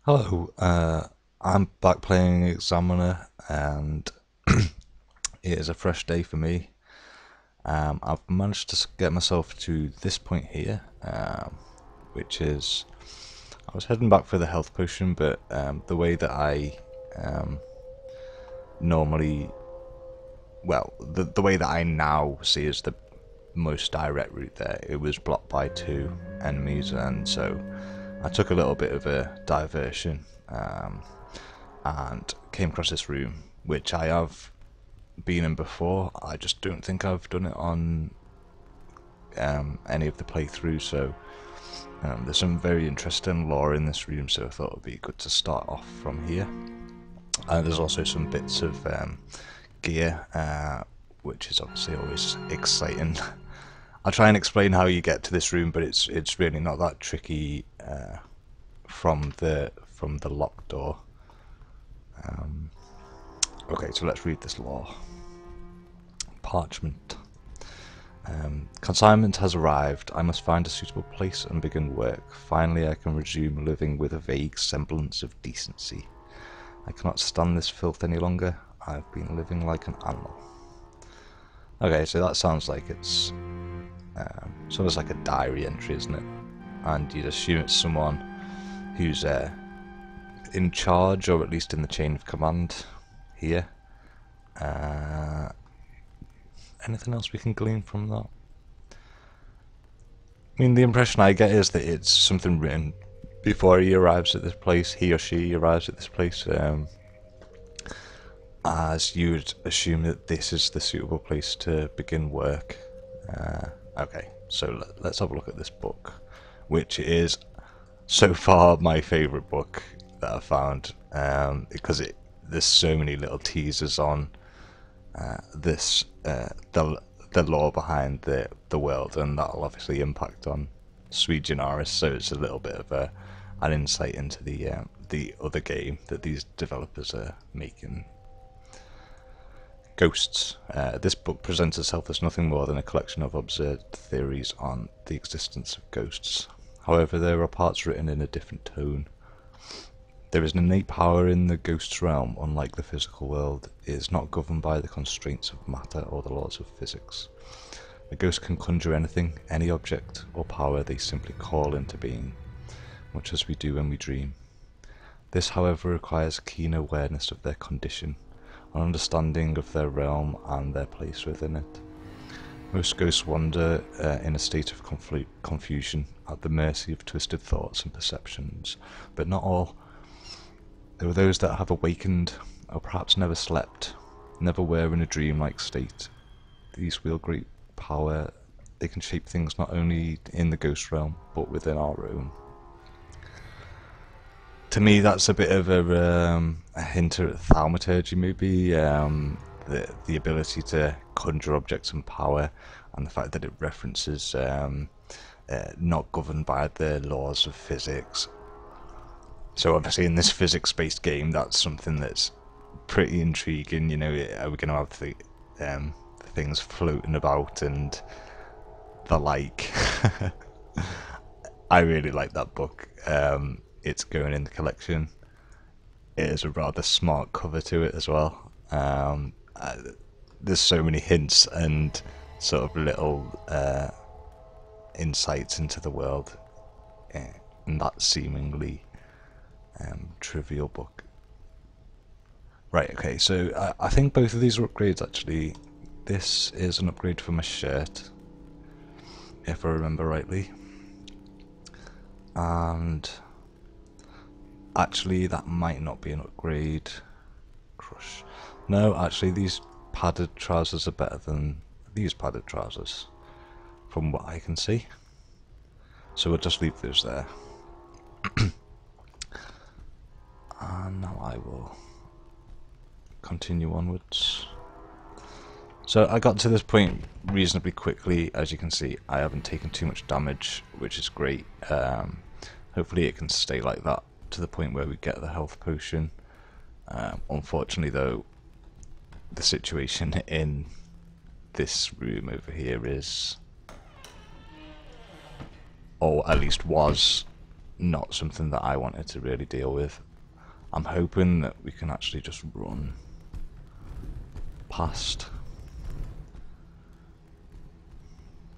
Hello, I'm back playing Examiner, and it is a fresh day for me. I've managed to get myself to this point here, which is I was heading back for the health potion, but the way that I normally, well, the way that I now see is the most direct route there. It was blocked by two enemies, and so I took a little bit of a diversion. And came across this room, which I have been in before. I just don't think I've done it on any of the playthroughs, so there's some very interesting lore in this room, so I thought it would be good to start off from here. There's also some bits of gear, which is obviously always exciting. I'll try and explain how you get to this room, but it's really not that tricky from the locked door. Okay, so let's read this law. Parchment. Consignment has arrived. I must find a suitable place and begin work. Finally, I can resume living with a vague semblance of decency. I cannot stand this filth any longer. I've been living like an animal. Okay, so that sounds like it's almost like a diary entry, isn't it? And you'd assume it's someone who's in charge, or at least in the chain of command here. Anything else we can glean from that? I mean, the impression I get is that it's something written before he arrives at this place, he or she arrives at this place, as you would assume that this is the suitable place to begin work. Okay, so let's have a look at this book, which is so far my favourite book that I've found, because there's so many little teasers on the lore behind the world, and that'll obviously impact on Sui Generis, so it's a little bit of an insight into the other game that these developers are making. Ghosts. This book presents itself as nothing more than a collection of absurd theories on the existence of ghosts. However, there are parts written in a different tone. There is an innate power in the ghost's realm. Unlike the physical world, it is not governed by the constraints of matter or the laws of physics. A ghost can conjure anything, any object or power they simply call into being, much as we do when we dream. This, however, requires a keen awareness of their condition, an understanding of their realm and their place within it. Most ghosts wander in a state of confusion, at the mercy of twisted thoughts and perceptions, but not all. There are those that have awakened, or perhaps never slept, never were in a dreamlike state. These wield great power. They can shape things not only in the ghost realm, but within our own. To me, that's a bit of a hint at thaumaturgy, maybe. The ability to conjure objects and power, and the fact that it references not governed by the laws of physics. So obviously in this physics-based game, that's something that's pretty intriguing. You know, are we going to have the things floating about and the like? I really like that book. It's going in the collection. It is a rather smart cover to it as well. There's so many hints and sort of little insights into the world in that seemingly trivial book. Right, okay, so I think both of these are upgrades actually. This is an upgrade for my shirt, if I remember rightly. And actually that might not be an upgrade. Crush. No, actually these padded trousers are better than these padded trousers, from what I can see. So we'll just leave those there. And now I will continue onwards. So I got to this point reasonably quickly. As you can see, I haven't taken too much damage, which is great. Hopefully it can stay like that to the point where we get the health potion. Unfortunately though, the situation in this room over here is, or at least was, not something that I wanted to really deal with. I'm hoping that we can actually just run past.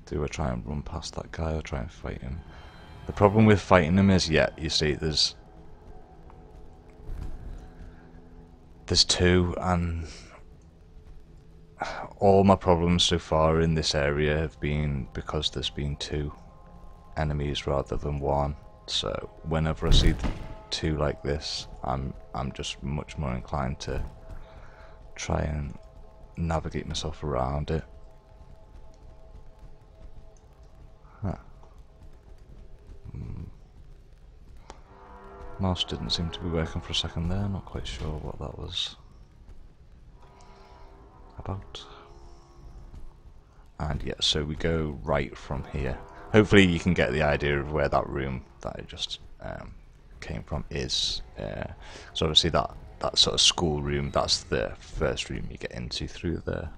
Do I try and run past that guy or try and fight him? The problem with fighting him is, yeah, you see, there's two, and all my problems so far in this area have been because there's been two enemies rather than one. So whenever I see two like this, I'm just much more inclined to try and navigate myself around it. Huh. Mouse didn't seem to be working for a second there, not quite sure what that was about. And yeah, so we go right from here. Hopefully you can get the idea of where that room that I just came from is. So obviously that sort of school room, that's the first room you get into through the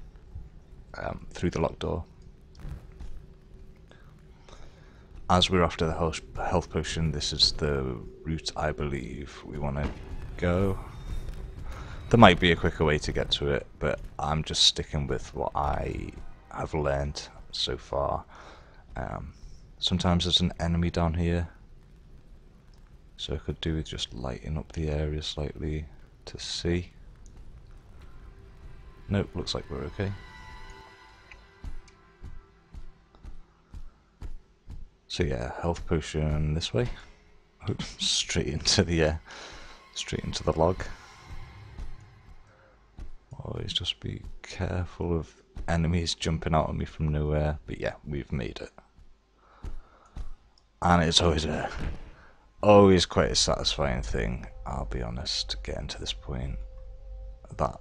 locked door. As we're after the health potion, this is the route I believe we want to go. There might be a quicker way to get to it, but I'm just sticking with what I have learned so far. Sometimes there's an enemy down here, so I could do with just lighting up the area slightly to see. Nope, looks like we're okay. So yeah, health potion this way. straight into the log. Always just be careful of enemies jumping out at me from nowhere. But yeah, we've made it, and it's always quite a satisfying thing, I'll be honest, getting to this point. That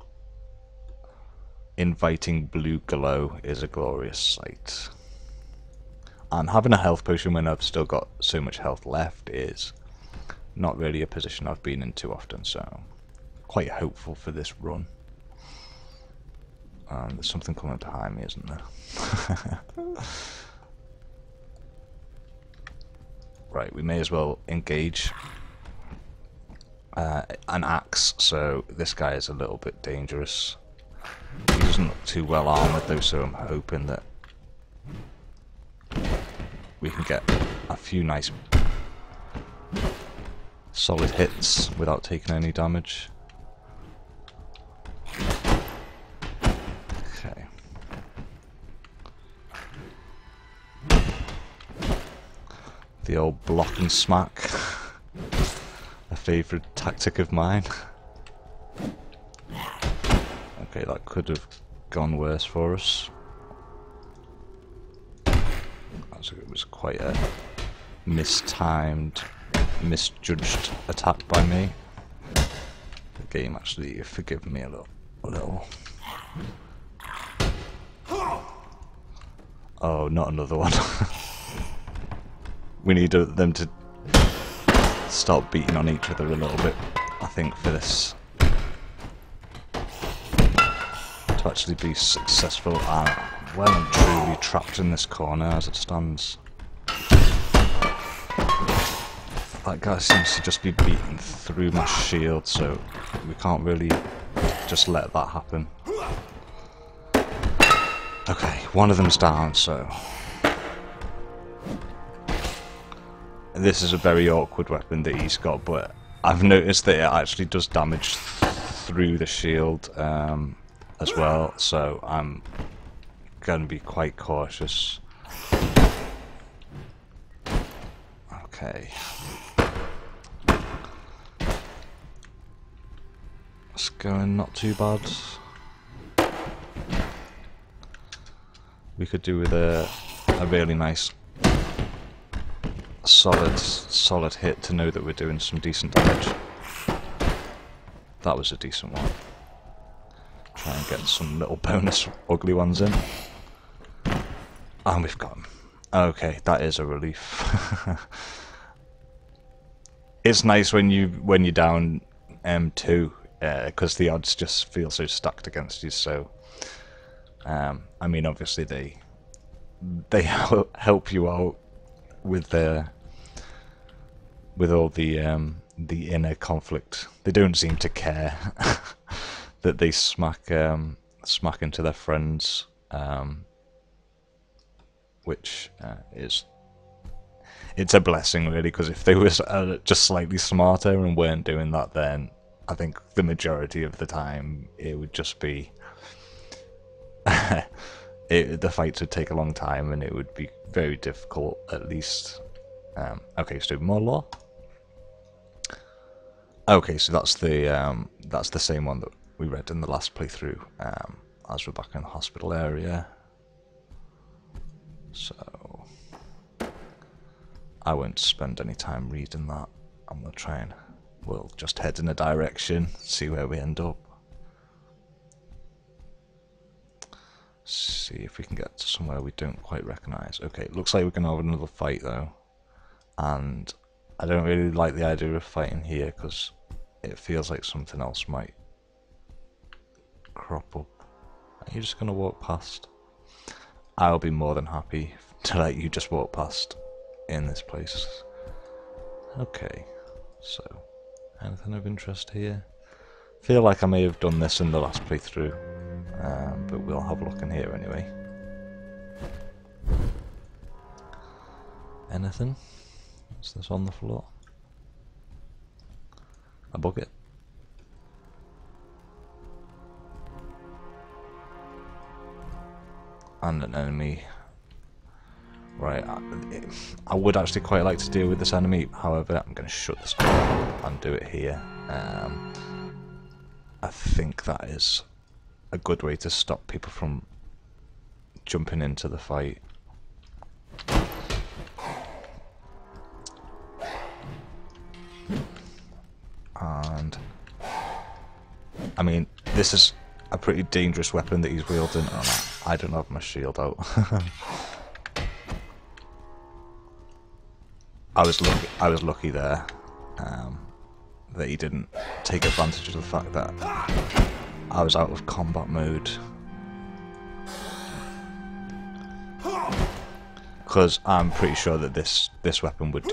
inviting blue glow is a glorious sight. And having a health potion when I've still got so much health left is not really a position I've been in too often, so quite hopeful for this run. There's something coming behind me, isn't there? Right, we may as well engage an axe, so this guy is a little bit dangerous. He doesn't look too well armoured though, so I'm hoping that we can get a few nice solid hits without taking any damage. Okay. The old block and smack, a favourite tactic of mine. Okay, that could have gone worse for us. It was quite a mistimed, misjudged attack by me. The game actually forgiven me a little. Oh, not another one. We need them to start beating on each other a little bit, I think, for this to actually be successful. And well and truly trapped in this corner as it stands. That guy seems to just be beating through my shield, so we can't really just let that happen. Okay, one of them's down, so this is a very awkward weapon that he's got, but I've noticed that it actually does damage through the shield as well, so I'm going to be quite cautious. Okay. It's going not too bad. We could do with a really nice solid hit to know that we're doing some decent damage. That was a decent one. Try and get some little bonus ugly ones in. And we've got them. Okay, that is a relief. It's nice when you're down M2, because the odds just feel so stacked against you. So, I mean, obviously they help you out with with all the inner conflict. They don't seem to care that they smack into their friends, which it's a blessing really, because if they were just slightly smarter and weren't doing that, then I think the majority of the time it would just be the fights would take a long time and it would be very difficult, at least. Okay, so more law. Okay, so that's the same one that we read in the last playthrough, as we're back in the hospital area. So I won't spend any time reading that, and we'll just head in a direction, see where we end up. See if we can get to somewhere we don't quite recognise. Okay, it looks like we're going to have another fight though, and I don't really like the idea of fighting here because it feels like something else might crop up. Are you just going to walk past? I'll be more than happy to let you just walk past in this place. Okay, so anything of interest here? Feel like I may have done this in the last playthrough, but we'll have a look in here anyway. Anything? What's this on the floor? A bucket. And an enemy. Right, I would actually quite like to deal with this enemy, however I'm going to shut this door and do it here. I think that is a good way to stop people from jumping into the fight. And I mean, this is a pretty dangerous weapon that he's wielding. Oh, no, I don't have my shield out. I was lucky there that he didn't take advantage of the fact that I was out of combat mode, because I'm pretty sure that this weapon would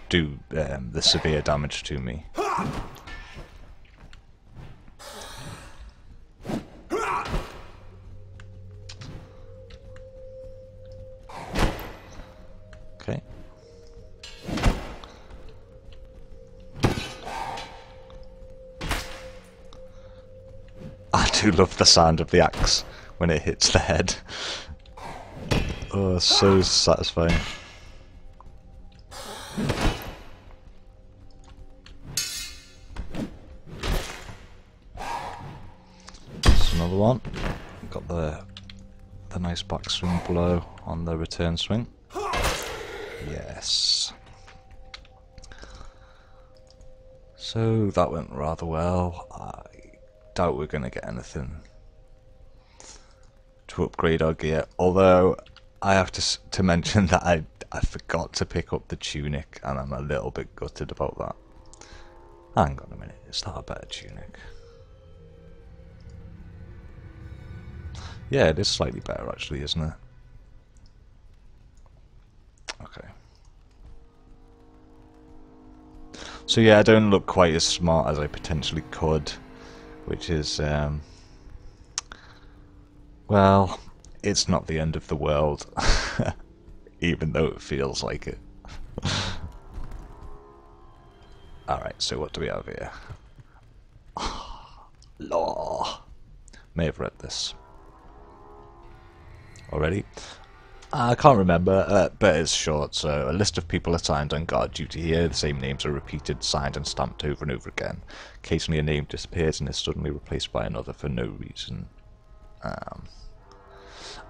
do the severe damage to me. Okay. I do love the sound of the axe when it hits the head. Oh, so satisfying. That's another one. Got the nice backswing blow on the return swing. Yes. So that went rather well. I doubt we're going to get anything to upgrade our gear, although I have to mention that I forgot to pick up the tunic, and I'm a little bit gutted about that. Hang on a minute, is that a better tunic? Yeah, it is slightly better actually, isn't it? Okay. So yeah, I don't look quite as smart as I potentially could, which is, well, it's not the end of the world, even though it feels like it. Alright, so what do we have here? Law. May have read this already. I can't remember, but it's short. So, a list of people assigned on guard duty here. The same names are repeated, signed and stamped over and over again. Occasionally a name disappears and is suddenly replaced by another for no reason.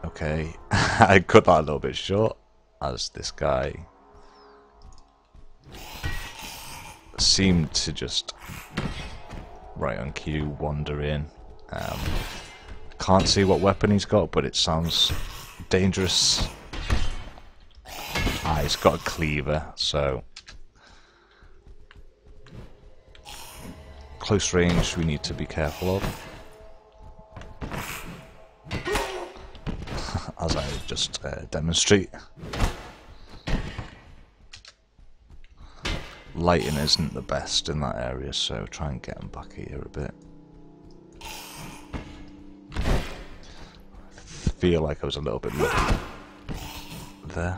Okay, I cut that a little bit short, as this guy seemed to just, right on cue, wander in. Can't see what weapon he's got, but it sounds dangerous. Ah, he's got a cleaver, so close range we need to be careful of. As I demonstrate. lighting isn't the best in that area, so try and get them back here a bit. I feel like I was a little bit muddy there.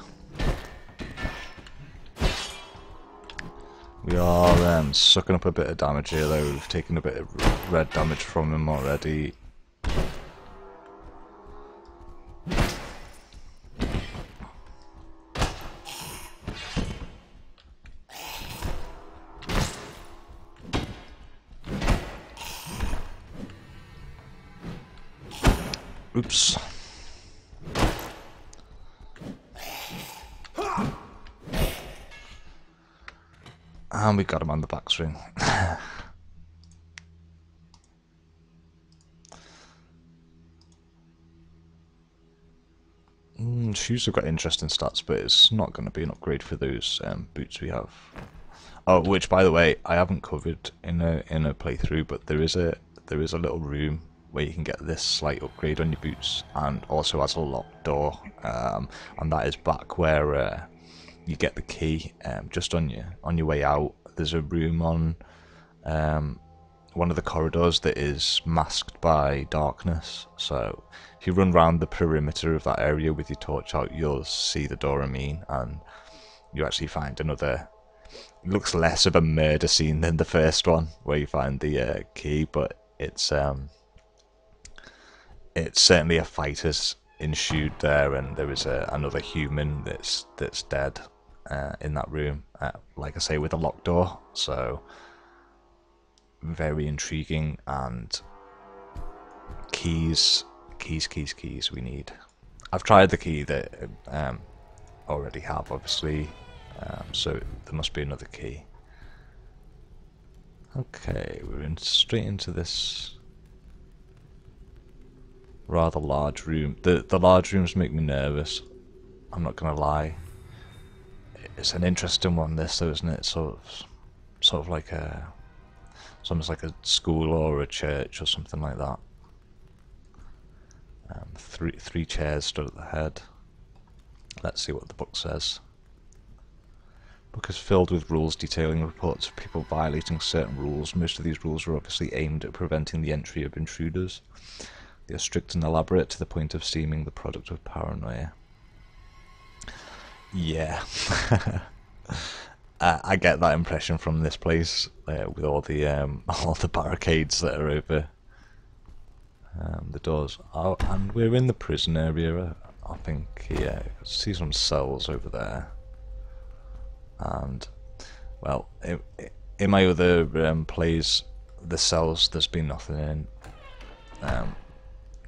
We are sucking up a bit of damage here though. We've taken a bit of red damage from him already. Oops. And we got him on the backswing. Shoes have got interesting stats, but it's not going to be an upgrade for those boots we have. Oh, which by the way, I haven't covered in a playthrough, but there is a little room where you can get this slight upgrade on your boots, and also has a locked door, and that is back where you get the key. Just on your way out, there's a room on one of the corridors that is masked by darkness. So if you run around the perimeter of that area with your torch out, you'll see the door, and you actually find another. It looks less of a murder scene than the first one, where you find the key, but it's certainly a fighter's ensued there, and there is another human that's dead in that room. Like I say, with a locked door, so very intriguing. And keys we need. I've tried the key that already have, obviously, so there must be another key. Okay, we're in straight into this rather large room. The large rooms make me nervous, I'm not gonna lie. It's an interesting one, this though, isn't it? Sort of like it's almost like a school or a church or something like that. Three chairs stood at the head. Let's see what the book says. The book is filled with rules detailing reports of people violating certain rules. Most of these rules are obviously aimed at preventing the entry of intruders. They are strict and elaborate to the point of seeming the product of paranoia. Yeah. I get that impression from this place, with all the barricades that are over the doors. Oh, and we're in the prison area, I think. Yeah, see some cells over there. And well, in my other plays, the cells there's been nothing in.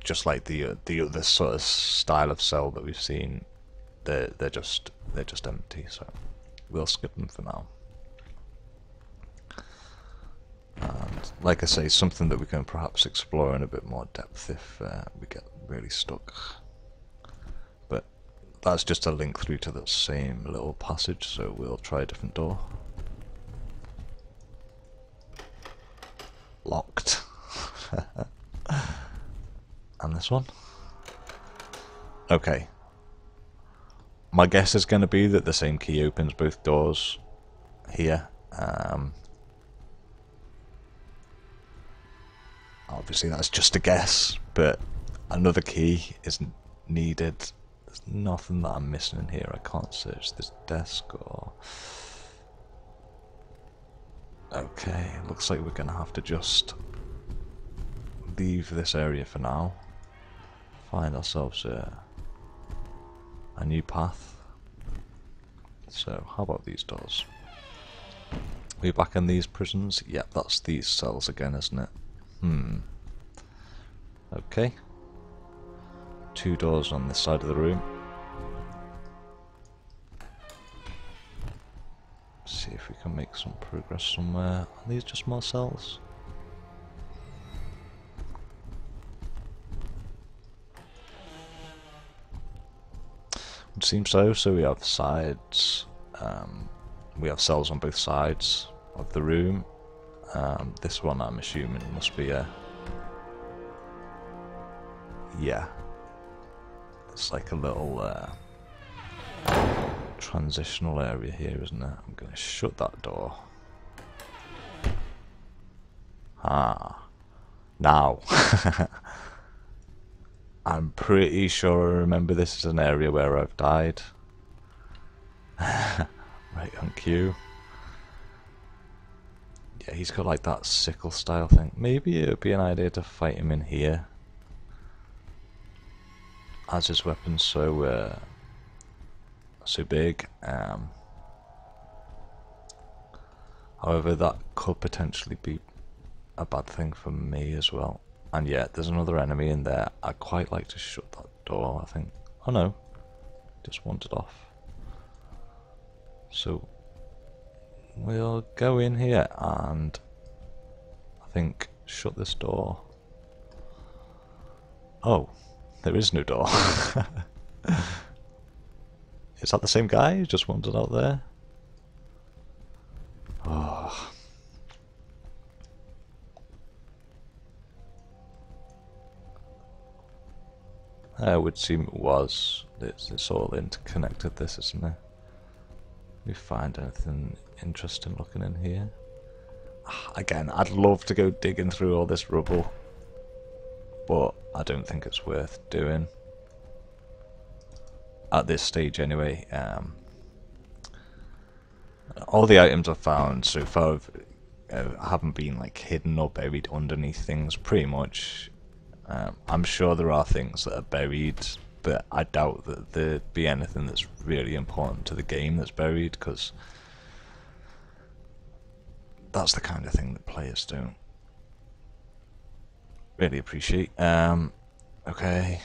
Just like the other sort of style of cell that we've seen, they're just empty. So we'll skip them for now. And like I say, something that we can perhaps explore in a bit more depth if we get really stuck. But that's just a link through to the same little passage, so we'll try a different door. Locked. And this one. Okay. My guess is going to be that the same key opens both doors here. Obviously that's just a guess, but another key isn't needed. There's nothing that I'm missing in here. I can't search this desk or... Okay, looks like we're going to have to just leave this area for now. Find ourselves a new path. So, how about these doors? We're back in these prisons? Yep, that's these cells again, isn't it? Okay. 2 doors on this side of the room. See if we can make some progress somewhere. Are these just more cells? It seems so. So we have sides. We have cells on both sides of the room. This one, I'm assuming, must be a... Yeah. It's like a little transitional area here, isn't it? I'm going to shut that door. Ah, now. I'm pretty sure I remember this is an area where I've died. Right on cue. Yeah, he's got like that sickle style thing. Maybe it would be an idea to fight him in here, as his weapon's so big. However, that could potentially be a bad thing for me as well. And yeah, there's another enemy in there. I'd quite like to shut that door, I think. Oh no, just wandered off. So we'll go in here and I think shut this door. Oh, there is no door. Is that the same guy who just wandered out there? Oh. I would seem it was. It's all interconnected, this, isn't it? We find anything interesting looking in here? Again, I'd love to go digging through all this rubble, but I don't think it's worth doing at this stage anyway. All the items I've found so far haven't been like hidden or buried underneath things, pretty much. I'm sure there are things that are buried, but I doubt that there'd be anything that's really important to the game that's buried, because that's the kind of thing that players don't really appreciate. Okay.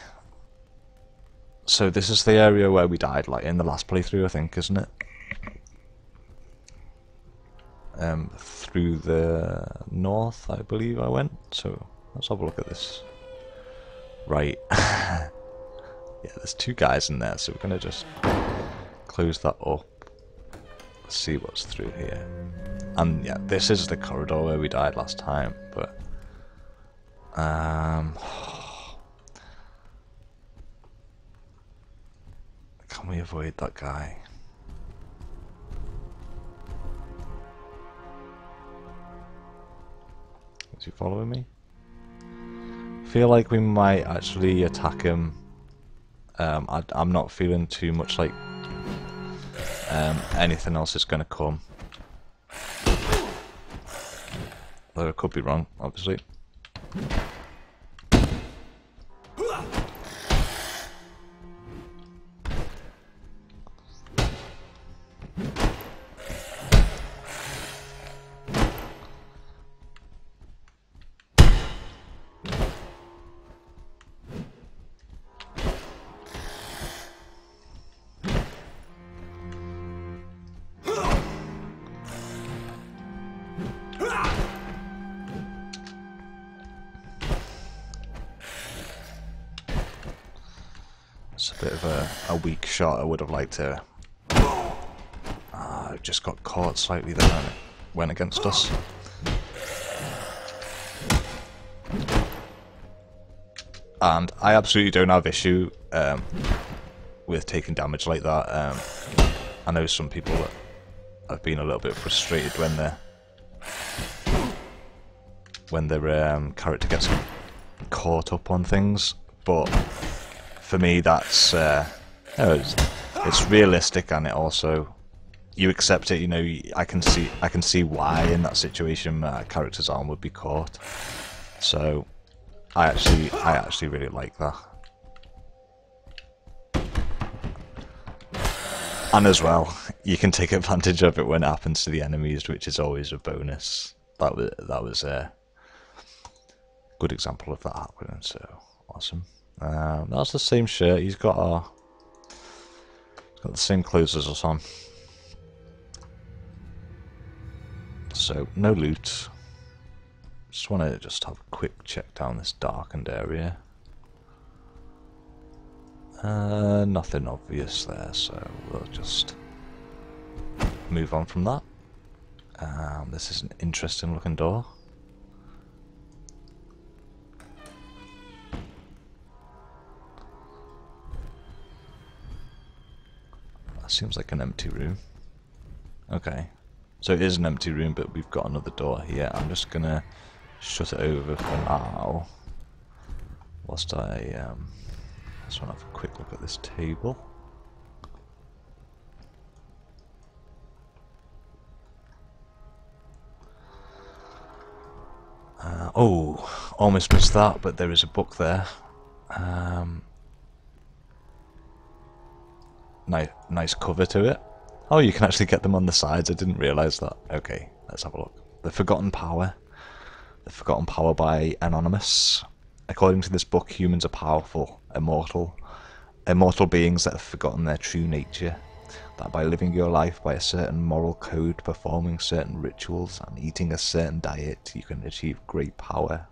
So this is the area where we died, like in the last playthrough, I think, isn't it? Through the north, I believe I went. So let's have a look at this. Right. Yeah, there's two guys in there, so we're gonna just close that up. Let's see what's through here. And yeah, this is the corridor where we died last time, but can we avoid that guy? Is he following me? I feel like we might actually attack him. I'm not feeling too much like anything else is going to come. Though I could be wrong, obviously. It's a bit of a weak shot. I would have liked to. Just got caught slightly there and it went against us. And I absolutely don't have issue with taking damage like that. I know some people that have been a little bit frustrated when their character gets caught up on things, but for me that's it's realistic, and it also, you accept it. You know, I can see why in that situation my character's arm would be caught. So I actually really like that. And as well, you can take advantage of it when it happens to the enemies, which is always a bonus. That was a good example of that happening. So awesome. That's the same shirt. He's got the same clothes as us on. So no loot. Just want to have a quick check down this darkened area. Nothing obvious there, so we'll just move on from that. This is an interesting looking door. That seems like an empty room. Okay, so it is an empty room, but we've got another door here. I'm just gonna shut it over for now. Whilst I just want to have a quick look at this table. Oh, almost missed that, but there is a book there. Nice cover to it. Oh, you can actually get them on the sides. I didn't realise that. Okay, let's have a look. The Forgotten Power. The Forgotten Power by Anonymous. According to this book, humans are powerful, immortal beings that have forgotten their true nature. That by living your life by a certain moral code, performing certain rituals, and eating a certain diet, you can achieve great power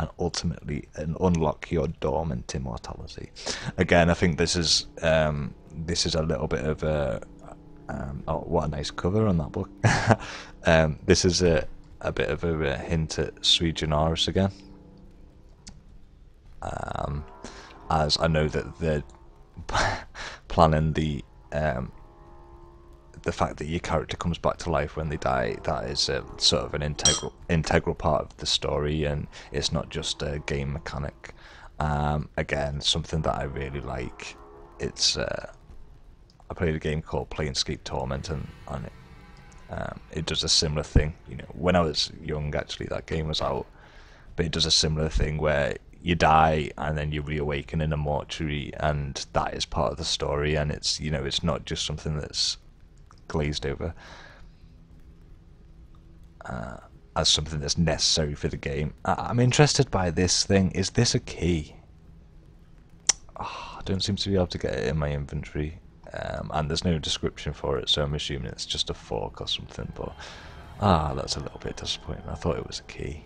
and ultimately unlock your dormant immortality. Again, I think this is a little bit of a oh, what a nice cover on that book. This is a bit of a hint at Sui Generis again, as I know that they're planning the fact that your character comes back to life when they die. That is sort of an integral part of the story, and it's not just a game mechanic. Again, something that I really like. It's I played a game called Planescape Torment, and it does a similar thing. You know, when I was young, actually, that game was out, but it does a similar thing where you die and then you reawaken in a mortuary, and that is part of the story. And it's, you know, it's not just something that's glazed over as something that's necessary for the game. I'm interested by this thing. Is this a key? Oh, I don't seem to be able to get it in my inventory, and there's no description for it, so I'm assuming it's just a fork or something. But that's a little bit disappointing. I thought it was a key.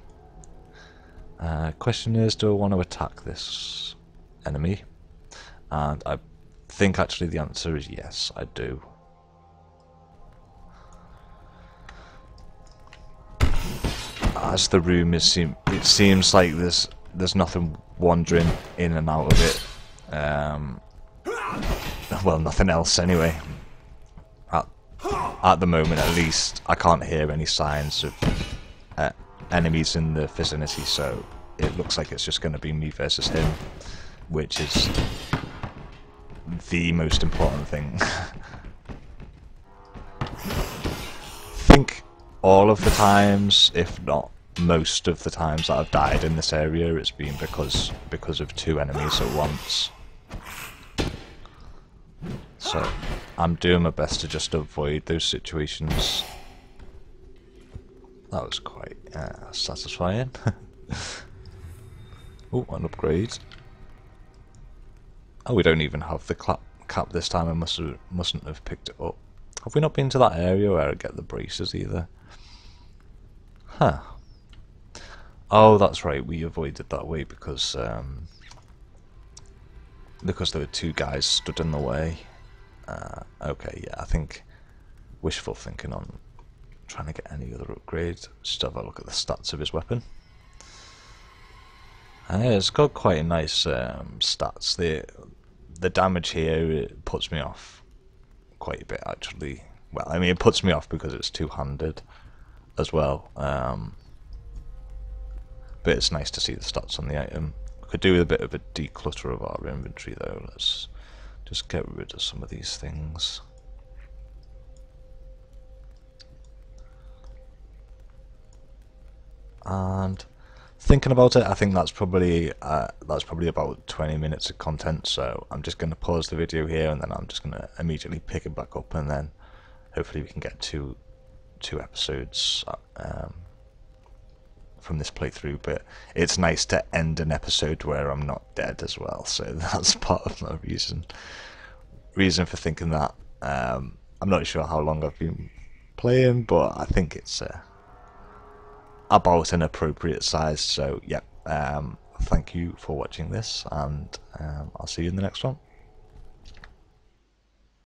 Question is, do I want to attack this enemy? And I think actually the answer is yes, I do. As the room is, it seems like there's nothing wandering in and out of it. Well, nothing else anyway. At the moment, at least, I can't hear any signs of enemies in the vicinity, so it looks like it's just going to be me versus him, which is the most important thing. I think all of the times, if not most of the times that I've died in this area, it's been because of two enemies at once. So I'm doing my best to just avoid those situations. That was quite satisfying. Oh, an upgrade. Oh, we don't even have the cap this time. I mustn't have picked it up. Have we not been to that area where I get the braces either? Huh. Oh, that's right. We avoided that way because there were two guys stood in the way. Okay, yeah, I think wishful thinking on trying to get any other upgrade. Just have a look at the stats of his weapon. It's got quite nice stats. The damage here, it puts me off quite a bit actually. Well, I mean, it puts me off because it's two-handed as well. But it's nice to see the stats on the item. We could do with a bit of a declutter of our inventory though. Let's just get rid of some of these things. And thinking about it, I think that's probably about 20 minutes of content, so I'm just going to pause the video here, and then I'm just going to immediately pick it back up, and then hopefully we can get two episodes from this playthrough. But it's nice to end an episode where I'm not dead as well, so that's part of my reason for thinking that. I'm not sure how long I've been playing, but I think it's about an appropriate size. So yeah, thank you for watching this, and I'll see you in the next one.